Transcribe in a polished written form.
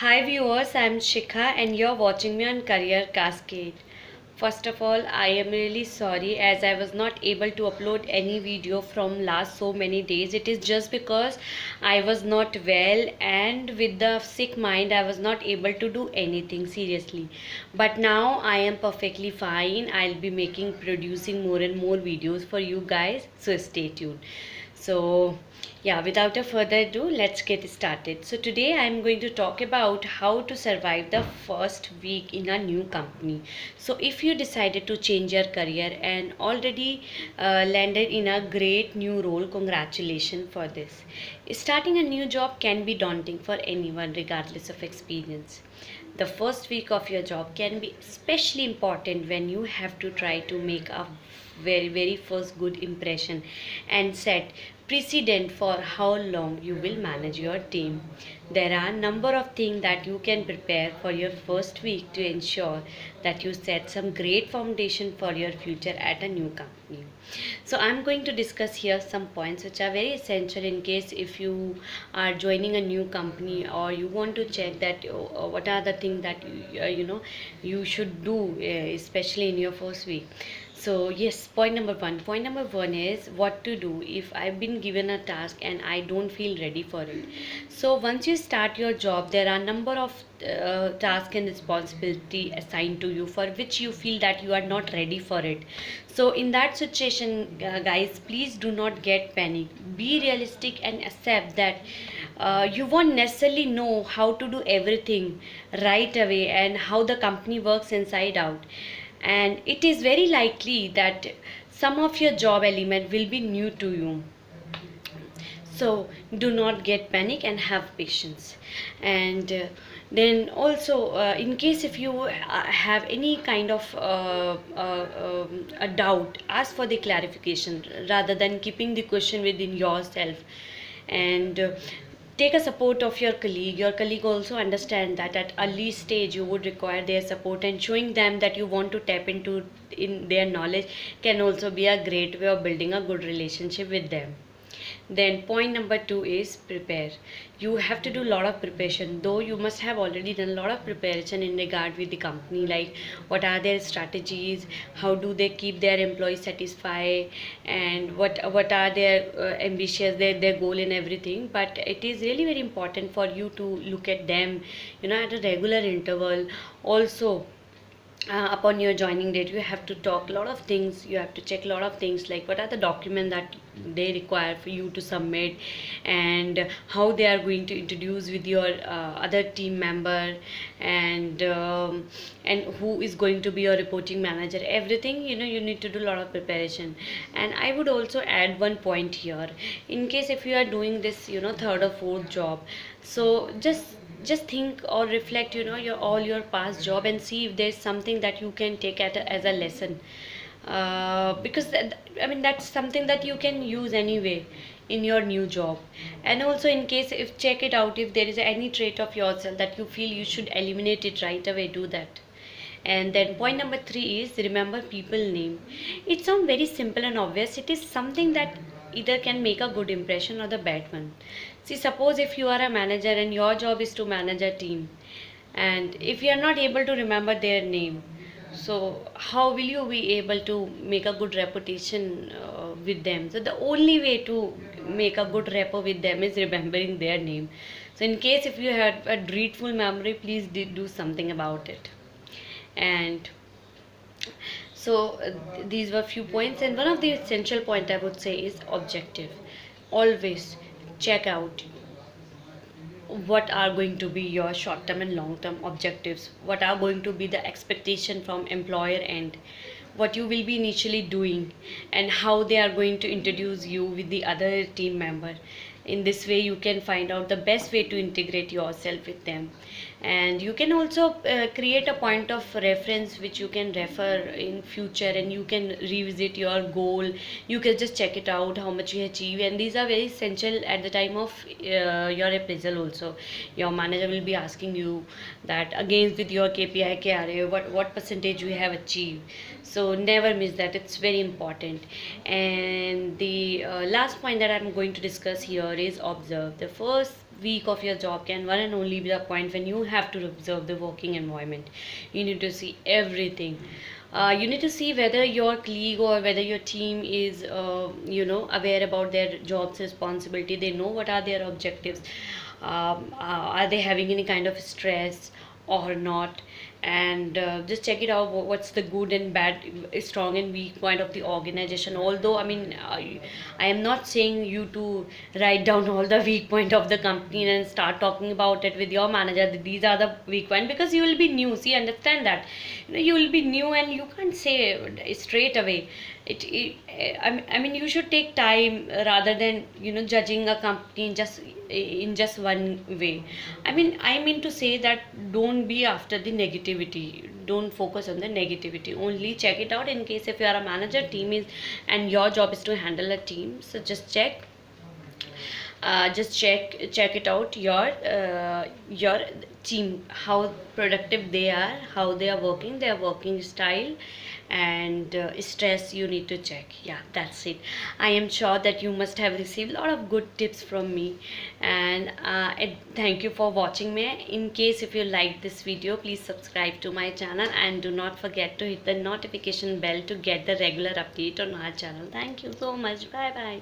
Hi viewers, I'm Shikha and you're watching me on Career Cascade. First of all, I am really sorry as I was not able to upload any video from last so many days. It is just because I was not well and with the sick mind I was not able to do anything seriously. But now I am perfectly fine. I'll be producing more and more videos for you guys. So stay tuned. So yeah, without a further ado, let's get started. So today I'm going to talk about how to survive the first week in a new company. So if you decided to change your career and already landed in a great new role, congratulations for this. Starting a new job can be daunting for anyone regardless of experience. The first week of your job can be especially important when you have to try to make a very first good impression and set precedent for how long you will manage your team. There are a number of things that you can prepare for your first week to ensure that you set some great foundation for your future at a new company. So I'm going to discuss here some points which are very essential in case if you are joining a new company or you want to check that what are the things that you should do, especially in your first week. So yes, point number one. Point number one is what to do if I've been given a task and I don't feel ready for it. So once you start your job, there are a number of tasks and responsibility assigned to you for which you feel that you are not ready for it. So in that situation, guys, please do not get panic. Be realistic and accept that you won't necessarily know how to do everything right away and how the company works inside out, and it is very likely that some of your job element will be new to you. So do not get panic and have patience. And then also, in case if you have any kind of a doubt, ask for the clarification rather than keeping the question within yourself. And take a support of your colleague also understand that at early stage you would require their support, and showing them that you want to tap into in their knowledge can also be a great way of building a good relationship with them. Then point number two is prepare. You have to do a lot of preparation, though you must have already done a lot of preparation in regard with the company, like what are their strategies, how do they keep their employees satisfied, and what are their ambitious, their goal in everything. But it is really very important for you to look at them, at a regular interval. Also, upon your joining date, you have to talk a lot of things, you have to check a lot of things like what are the documents that they require for you to submit, and how they are going to introduce with your other team member, and who is going to be your reporting manager. Everything, you need to do a lot of preparation. And I would also add one point here, in case if you are doing this, third or fourth job. So just think or reflect, your all your past job, and see if there's something that you can take as a lesson, because that's something that you can use anyway in your new job. And also, in case if check it out, if there is any trait of yourself that you feel you should eliminate it right away, do that. And then point number three is remember people name. It sounds very simple and obvious. It is something that either can make a good impression or the bad one. See, suppose if you are a manager and your job is to manage a team, and if you are not able to remember their name, so how will you be able to make a good reputation with them? So the only way to make a good rapport with them is remembering their name. So in case if you had a dreadful memory, please do something about it. And so these were few points, and one of the essential point I would say is objective. Always check out what are going to be your short term and long term objectives, what are going to be the expectation from employer end, what you will be initially doing, and how they are going to introduce you with the other team member. In this way you can find out the best way to integrate yourself with them. And you can also create a point of reference which you can refer in future, and you can revisit your goal. You can just check it out how much you achieve, and these are very essential at the time of your appraisal also. Your manager will be asking you that against with your KPI KRA what percentage you have achieved. So never miss that, it's very important. And the last point that I'm going to discuss here is observe. The first week of your job can one and only be the point when you have to observe the working environment. You need to see everything. You need to see whether your colleague or whether your team is aware about their job's responsibility. They know what are their objectives. Are they having any kind of stress or not? And just check it out, what's the good and bad, strong and weak point of the organization. Although I mean, I am not saying you to write down all the weak point of the company and start talking about it with your manager, that these are the weak point, because you will be new. See, understand that, you will be new and you can't say straight away. I mean, you should take time rather than judging a company in just one way. I mean to say that don't be after the negativity. Don't focus on the negativity. Only check it out in case if you are a manager, team is, and your job is to handle a team. So just check it out, your team, how productive they are, how they are working, their working style, and stress you need to check. Yeah, that's it. I am sure that you must have received a lot of good tips from me, and thank you for watching me. In case if you like this video, please subscribe to my channel and do not forget to hit the notification bell to get the regular update on our channel. Thank you so much. Bye bye.